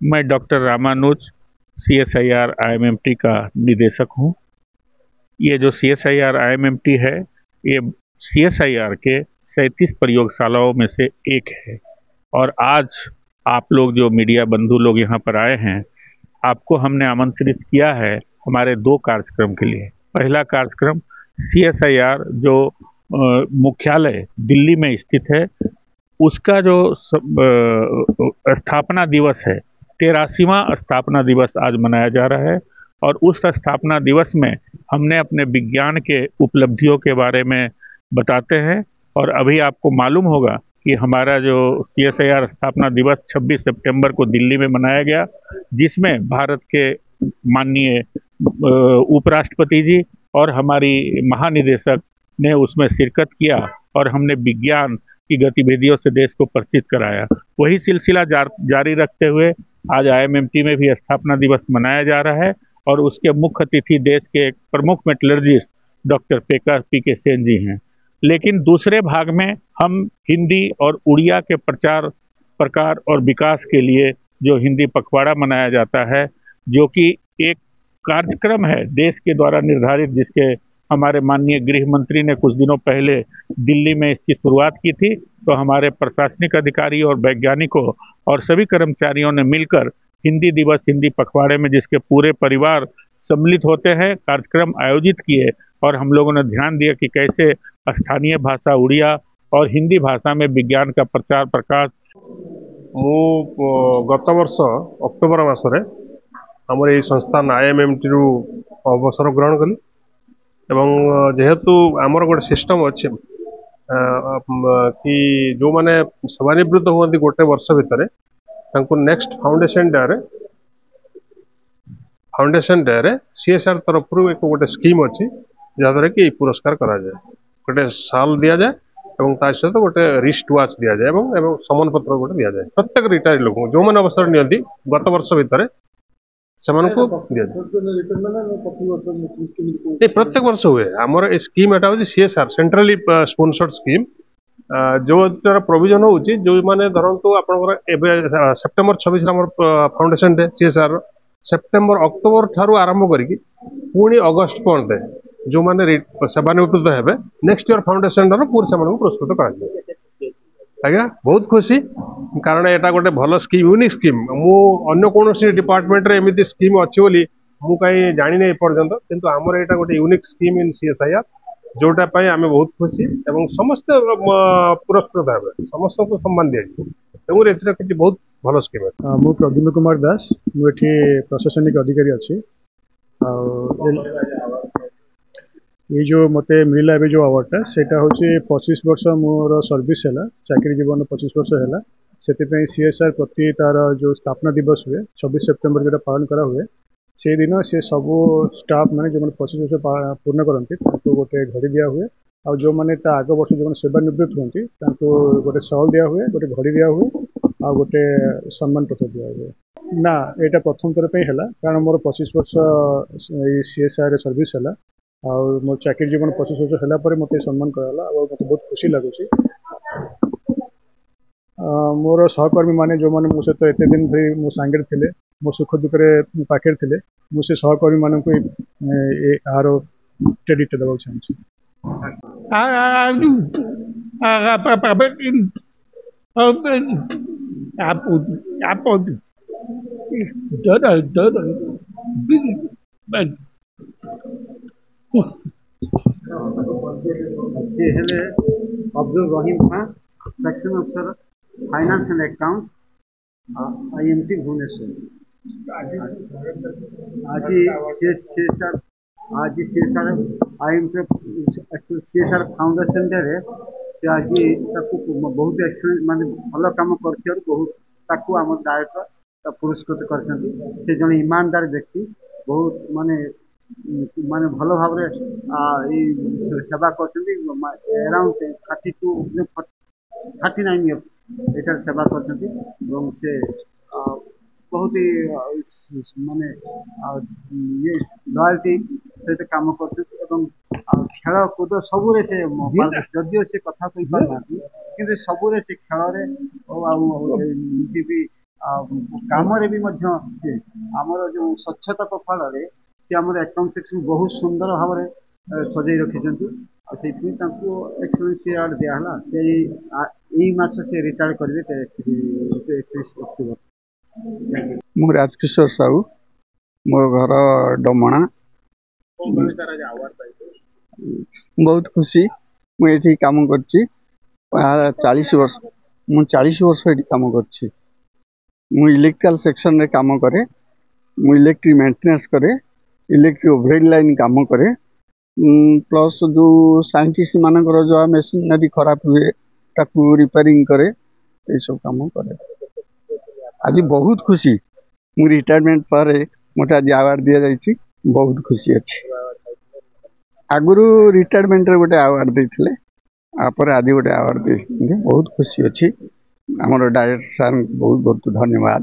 मैं doctor Ramanuj CSIR IMMT का निदेशक हूँ। ये जो सीएसआईआर आईएमएमटी है, ये सीएसआईआर के 37 प्रयोगशालाओं में से एक है। और आज आप लोग जो मीडिया बंधु लोग यहाँ पर आए हैं, आपको हमने आमंत्रित किया है हमारे 2 कार्यक्रम के लिए। पहला कार्यक्रम सीएसआईआर जो मुख्यालय दिल्ली में स्थित है, उसका जो स्थापना दिवस है, 83वां स्थापना दिवस आज मनाया जा रहा है। और उस स्थापना दिवस में हमने अपने विज्ञान के उपलब्धियों के बारे में बताते हैं। और अभी आपको मालूम होगा कि हमारा जो सीएसआईआर स्थापना दिवस 26 सितंबर को दिल्ली में मनाया गया, जिसमें भारत के माननीय उपराष्ट्रपति जी और हमारी महानिदेशक ने उसमें शिरकत किया और हमने विज्ञान की गतिविधियों से देश को परिचित कराया। वही सिलसिला जारी रखते हुए आज आईएमएमटी में भी स्थापना दिवस मनाया जा रहा है। और उसके मुख्य अतिथि देश के एक प्रमुख मेटलर्जिस्ट डॉक्टर पी के सेन जी हैं। लेकिन दूसरे भाग में हम हिंदी और उड़िया के प्रचार प्रकार और विकास के लिए जो हिंदी पखवाड़ा मनाया जाता है, जो कि एक कार्यक्रम है देश के द्वारा निर्धारित, जिसके हमारे माननीय गृह मंत्री ने कुछ दिनों पहले दिल्ली में इसकी शुरुआत की थी। तो हमारे प्रशासनिक अधिकारी और वैज्ञानिकों और सभी कर्मचारियों ने मिलकर हिंदी दिवस, हिंदी पखवाड़े में जिसके पूरे परिवार सम्मिलित होते हैं, कार्यक्रम आयोजित किए। और हम लोगों ने ध्यान दिया कि कैसे स्थानीय भाषा उड़िया और हिंदी भाषा में विज्ञान का प्रचार प्रकाश। गत वर्ष अक्टोबर मासरे आमर ये संस्थान आईएमएमटी रु अवसर ग्रहण कली एवं जेहेतु आमर गोटे सिस्टम अच्छे कि जो माने सेवानिवृत्त हुआ गोटे वर्ष भितर नेक्स्ट फाउंडेशन डे रे सीएसआर तरफ एक गोटे स्कीम अच्छी जहाद्वारा कि पुरस्कार करा जाए, गोटे साल दि जाए और सहित गोटे रिस्ट वाच दि जाए और सम्मान पत्र गोटे दि जाए प्रत्येक रिटायर्ड लोक जो मैंने अवसर नियंती गत वर्ष भितर से प्रत्येक वर्ष हुए आमर स्कीम एटा हूँ सीएसआर सेंट्रली स्पॉन्सर्ड स्कीम जो प्रोविजन हो जो मैंने धरतु आप September 26 foundation day CSR September October ठारू आरंभ करके पुणी अगस्ट पर्यंत जो मैंने सेवानिवृत्त हेबे नेक्स्ट ईयर फाउंडेशन डे पूरी से पुरस्कृत कर आज्ञा बहुत खुशी कारण यहाँ गोटे भल स्कीम यूनिक स्कीम अन्य कौन डिपार्टमेंट रे एमती स्कीम अच्छी बोली मु कहीं जानी नहीं पर्यंत किंतु आमर यहाँ गोटे यूनिक स्कीम इन सीएसआईआर जोटा आम बहुत खुशी एवं समस्त पुरस्कृत हे समस्त को सम्मान दिया किसी बहुत भल स्कीम है। मु प्रद्युम्न कुमार दास मुझे प्रशासनिक अधिकारी अच्छी ये जो मते मिला ए जो अवार्डटा सेटा हूँ 25 वर्ष मोर सर्विस है चाकरी जीवन 25 वर्ष है से सीएसआर प्रति तार जो स्थापना दिवस हुए 26 सितंबर जो पालन करा हुए से दिन से सब स्टाफ मैंने जो 25 वर्ष पूर्ण करती गोटे घड़ी दिया हुए और जो मैंने आग वर्ष जो सेवानिवृत्त होती गोटे सॉल दिया हुए गोटे घड़ी दिया हुए आ गोटे सम्मान पत्र दिया हुए ना यहाँ प्रथम थर पर है कारण मोर 25 वर्ष सीएसआर सर्विस है और मो चाकरी जीवन 25 वर्ष है मत सम्मान कराला और मत बहुत खुशी लगुच। मोर सहकर्मी माने जो मैंने मो सहित एत दिन धरी मो सांगे थे मो सुख दुखे पाखे थे मुझे सहकर्मी मान को यार क्रेडिट देवा चाहिए। अब्दुल रहीम खान सेक्शन अफसर finance and account IMT Bhubaneswar. आज CSR IMT CSR foundation day रे से आज बहुत एक्सीलेंट माने भल काम कर बहुत आम डायरेक्टर पुरस्कृत कर जन ईमानदार व्यक्ति बहुत माने माने भल भाव सेवा कर अराउंड 39 इयर्स एटार सेवा कर से बहुत ही माने ये लॉयल्टी सहित काम कर खेल कूद सबुरे से जदिव से कथा कही पारना कि सबुरे से खेल भी କାମରେ ବି ମଧ୍ୟ ଆମର ଯେଉଁ ସ୍ୱଚ୍ଛତା ପ୍ରଫାଳରେ ସେ ଆମର ଆକାଉଣ୍ଟ ସେକ୍ସନ ବହୁତ ସୁନ୍ଦର ଭାବରେ ସଜେଇ ରଖିଛନ୍ତି ଆଉ ସେଇଥିପାଇଁ ତାଙ୍କୁ ଏକ୍ସଲେନ୍ସ ଆୱାର୍ଡ ଦିଆହେଲା ସେଇ ଏଇ ମାସ ସେ ରିଟାୟାର୍ଡ କରିବେ 31 ଅକ୍ଟୋବର। ମୁଁ ରାଜକିଶୋର ସାହୁ, ମୋ ଘର ଡମଣା। ବହୁତ ଖୁସି, ମୁଁ ଏଠି କାମ କରିଛି 40 ବର୍ଷ। ମୁଁ 40 ବର୍ଷ ଏଠି କାମ କରିଛି। ମୁଁ ଇଲେକ୍ଟ୍ରିକାଲ ସେକ୍ସନରେ କାମ କରେ, ମୁଁ ଇଲେକ୍ଟ୍ରିक ମେଣ୍ଟେନାନ୍ସ କରେ, ଇଲେକ୍ଟ୍ରିक ଓଭरहेଡ୍ ଲାଇନ୍ କାମ କରେ, ପ୍ଲସ୍ ଯେଉଁ ସାଇଣ୍ଟିଷ୍ଟ ମାନଙ୍କର ଯାହା ମେସିନାରୀ ଖରାପ ହୁଏ ତାକୁ ରିପେୟାରିଂ करे, ଏସବୁ କାମ କରେ। ଆଜି ବହୁତ ଖୁସି, ମୁଁ ରିଟାୟାରମେଣ୍ଟ ପରେ ମୋତେ ଆଜି ଆୱାର୍ଡ ଦିଆଯାଇଛି, ବହୁତ ଖୁସି ଅଛି। ଆଗରୁ ରିଟାୟାରମେଣ୍ଟରେ ଗୋଟେ ଆୱାର୍ଡ ଦେଇଥିଲେ, ତାପରେ ଆଜି ଗୋଟେ ଆୱାର୍ଡ ଦେଇଛନ୍ତି, ବହୁତ ଖୁସି ଅଛି। ଆମର ଡାଇରେକ୍ଟର ସାର୍ଙ୍କୁ ବହୁତ ବହୁତ ଧନ୍ୟବାଦ।